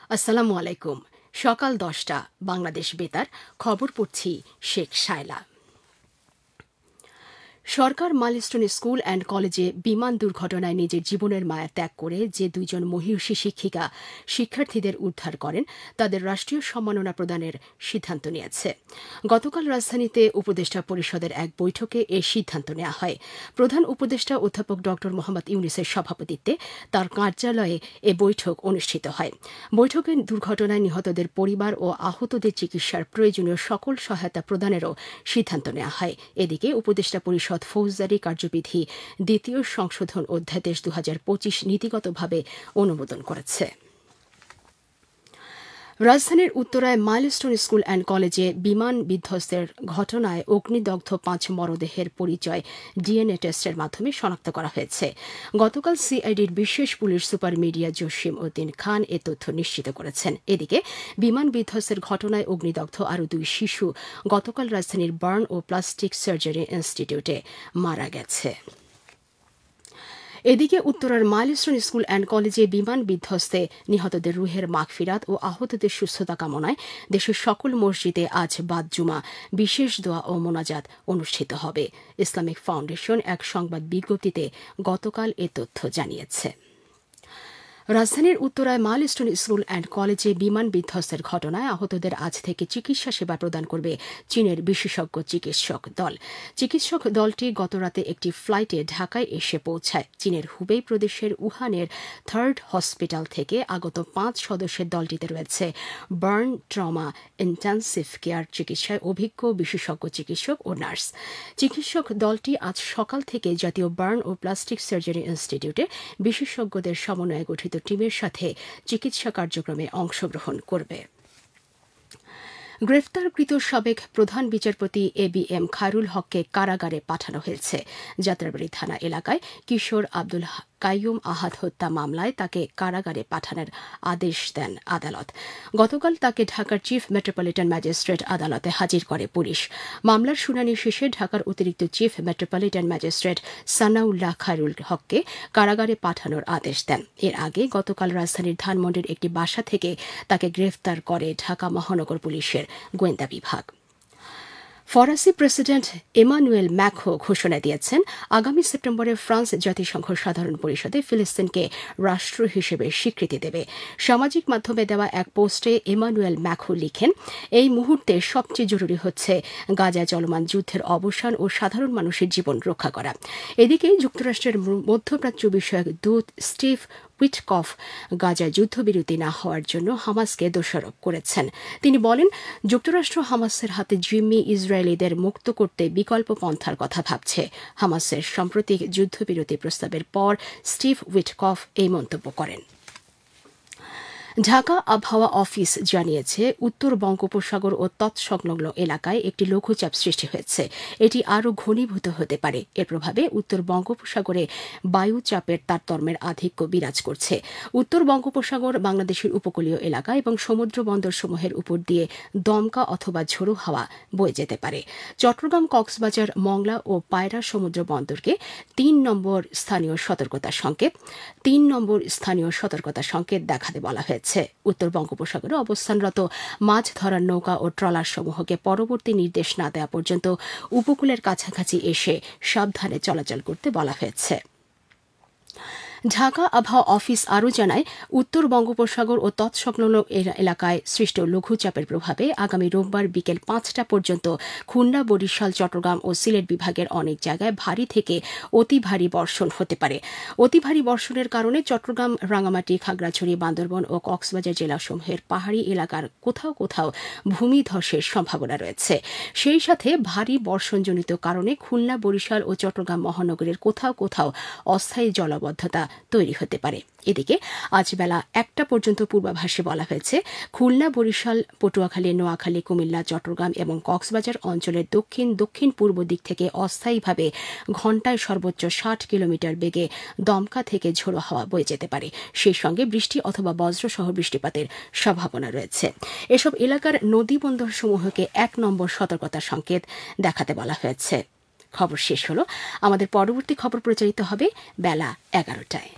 আসসালামু আলাইকুম। সকাল 10টা বাংলাদেশ বেতার খবর পড়ছি শেখ শায়লা। সরকার মাইলস্টোন স্কুল অ্যান্ড কলেজে বিমান দুর্ঘটনায় নিজের জীবনের মায়া ত্যাগ করে যে দুইজন মহিষী শিক্ষিকা শিক্ষার্থীদের উদ্ধার করেন তাদের রাষ্ট্রীয় সম্মাননা প্রদানের সিদ্ধান্ত নিয়েছে। গতকাল রাজধানীতে উপদেষ্টা পরিষদের এক বৈঠকে এ সিদ্ধান্ত নেওয়া হয়। প্রধান উপদেষ্টা অধ্যাপক ড মোহাম্মদ ইউনূসের সভাপতিত্বে তার কার্যালয়ে এ বৈঠক অনুষ্ঠিত হয়। বৈঠকে দুর্ঘটনায় নিহতদের পরিবার ও আহতদের চিকিৎসার প্রয়োজনীয় সকল সহায়তা প্রদানেরও সিদ্ধান্ত নেওয়া হয়। এদিকে উপদেষ্টা পরিষদ ফৌজদারি কার্যবিধি দ্বিতীয় সংশোধন অধ্যাদেশ 2025 নীতিগতভাবে অনুমোদন করেছে। রাজধানীর উত্তরায় মাইলস্টোন স্কুল অ্যান্ড কলেজে বিমান বিধ্বস্তের ঘটনায় অগ্নিদগ্ধ 5 মরদেহের পরিচয় ডিএনএ টেস্টের মাধ্যমে শনাক্ত করা হয়েছে। গতকাল সিআইডির বিশেষ police super media Jasim Uddin Khan এ তথ্য নিশ্চিত করেছেন। এদিকে বিমান বিধ্বস্তের ঘটনায় অগ্নিদগ্ধ আরও 2 শিশু গতকাল রাজধানীর বার্ন ও প্লাস্টিক সার্জারি ইনস্টিটিউটে মারা গেছে। এদিকে উত্তরার মাইলস্টোন স্কুল অ্যান্ড কলেজে বিমান বিধ্বস্তে নিহতদের রুহের মাগফিরাত ও আহতদের সুস্থতা কামনায় দেশের সকল মসজিদে আজ বাদ জুমা বিশেষ দোয়া ও মোনাজাত অনুষ্ঠিত হবে। ইসলামিক ফাউন্ডেশন এক সংবাদ বিজ্ঞপ্তিতে গতকাল এ তথ্য জানিয়েছে। রাজধানীর উত্তরায় মাইলস্টোন স্কুল অ্যান্ড কলেজে বিমান বিধ্বস্তের ঘটনায় আহতদের আজ থেকে চিকিৎসা সেবা প্রদান করবে চীনের বিশেষজ্ঞ চিকিৎসক দল। চিকিৎসক দলটি গতরাতে একটি ফ্লাইটে ঢাকায় এসে পৌঁছায়। চীনের হুবেই প্রদেশের উহানের 3rd হসপিটাল থেকে আগত 5 সদস্যের দলটিতে রয়েছে বার্ন ট্রমা ইন্টেন্সিভ কেয়ার চিকিৎসায় অভিজ্ঞ বিশেষজ্ঞ চিকিৎসক ও নার্স। চিকিৎসক দলটি আজ সকাল থেকে জাতীয় বার্ন ও প্লাস্টিক সার্জারি ইনস্টিটিউটে বিশেষজ্ঞদের সমন্বয়ে গঠিত টিমের সাথে চিকিৎসা কার্যক্রমে অংশগ্রহণ করবে। গ্রেফতারকৃত সাবেক প্রধান বিচারপতি ABM খায়রুল হককে কারাগারে পাঠানো হয়েছে। যাত্রাবাড়ী থানা এলাকায় কিশোর আব্দুল কাইয়ুম আহাদ হত্যা মামলায় তাকে কারাগারে পাঠানোর আদেশ দেন আদালত। গতকাল তাকে ঢাকার চিফ মেট্রোপলিটন ম্যাজিস্ট্রেট আদালতে হাজির করে পুলিশ। মামলার শুনানি শেষে ঢাকার অতিরিক্ত chief metropolitan magistrate Sanaullah Khairul হককে কারাগারে পাঠানোর আদেশ দেন। এর আগে গতকাল রাজধানীর ধানমন্ডির একটি বাসা থেকে তাকে গ্রেফতার করে ঢাকা মহানগর পুলিশের গোয়েন্দা বিভাগ। ফরাসি প্রেসিডেন্ট এমানুয়েল ম্যাক্রো ঘোষণা দিয়েছেন আগামী সেপ্টেম্বরে ফ্রান্স জাতিসংঘ সাধারণ পরিষদে ফিলিস্তিনকে রাষ্ট্র হিসেবে স্বীকৃতি দেবে। সামাজিক মাধ্যমে দেওয়া এক পোস্টে এমানুয়েল ম্যাক্রো লিখেন, এই মুহূর্তে সবচেয়ে জরুরি হচ্ছে গাজায় চলমান যুদ্ধের অবসান ও সাধারণ মানুষের জীবন রক্ষা করা। এদিকে যুক্তরাষ্ট্রের মধ্যপ্রাচ্য বিষয়ক দূত স্টিভ উইটকফ গাজায় যুদ্ধবিরতি না হওয়ার জন্য হামাসকে দোষারোপ করেছেন। তিনি বলেন, যুক্তরাষ্ট্র হামাসের হাতে জিম্মি ইসরায়েলিদের মুক্ত করতে বিকল্প পন্থার কথা ভাবছে। হামাসের সাম্প্রতিক যুদ্ধবিরতি প্রস্তাবের পর স্টিভ উইটকফ এই মন্তব্য করেন। ঢাকা আবহাওয়া অফিস জানিয়েছে উত্তর বঙ্গোপসাগর ও তৎসংলগ্ন এলাকায় একটি লঘুচাপ সৃষ্টি হয়েছে। এটি আরও ঘনীভূত হতে পারে। এর প্রভাবে উত্তর বঙ্গোপসাগরে বায়ুচাপের তারতম্যের আধিক্য বিরাজ করছে। উত্তর বঙ্গোপসাগর, বাংলাদেশের উপকূলীয় এলাকা এবং সমুদ্র বন্দরসমূহের উপর দিয়ে দমকা অথবা ঝোড়ো হাওয়া বয়ে যেতে পারে। চট্টগ্রাম, কক্সবাজার, মংলা ও পায়রা সমুদ্র বন্দরকে 3 নম্বর স্থানীয় সতর্কতা সংকেত দেখাতে বলা হয়েছে। উত্তর বঙ্গোপসাগরে অবস্থানরত মাছ ধরার নৌকা ও ট্রলার সমূহকে পরবর্তী নির্দেশ না দেওয়া পর্যন্ত উপকূলের কাছাকাছি এসে সাবধানে চলাচল করতে বলা হয়েছে। ঢাকা আবহাওয়া অফিস আরও জানায়, উত্তর বঙ্গোপসাগর ও তৎসংলগ্ন এলাকায় সৃষ্ট লঘুচাপের প্রভাবে আগামী রোববার বিকেল 5টা পর্যন্ত খুলনা, বরিশাল, চট্টগ্রাম ও সিলেট বিভাগের অনেক জায়গায় ভারী থেকে অতি ভারী বর্ষণ হতে পারে। অতি ভারী বর্ষণের কারণে চট্টগ্রাম, রাঙামাটি, খাগড়াছড়ি, বান্দরবান ও কক্সবাজার জেলাসমূহের পাহাড়ি এলাকার কোথাও কোথাও ভূমিধসের সম্ভাবনা রয়েছে। সেই সাথে ভারী বর্ষণজনিত কারণে খুলনা, বরিশাল ও চট্টগ্রাম মহানগরের কোথাও কোথাও অস্থায়ী জলাবদ্ধতা তৈরি হতে পারে। এদিকে আজ বেলা 1টা পর্যন্ত পূর্বাভাসে বলা হয়েছে, খুলনা, বরিশাল, পটুয়াখালী, নোয়াখালী, কুমিল্লা, চট্টগ্রাম এবং কক্সবাজার অঞ্চলের দক্ষিণ পূর্ব দিক থেকে অস্থায়ীভাবে ঘণ্টায় সর্বোচ্চ 60 কিলোমিটার বেগে দমকা থেকে ঝোড়ো হাওয়া বয়ে যেতে পারে। সেই সঙ্গে বৃষ্টি অথবা বজ্রসহ বৃষ্টিপাতের সম্ভাবনা রয়েছে। এসব এলাকার নদী বন্দরসমূহকে 1 নম্বর সতর্কতা সংকেত দেখাতে বলা হয়েছে। খবর শেষ হলো। আমাদের পরবর্তী খবর প্রচারিত হবে বেলা 11টায়।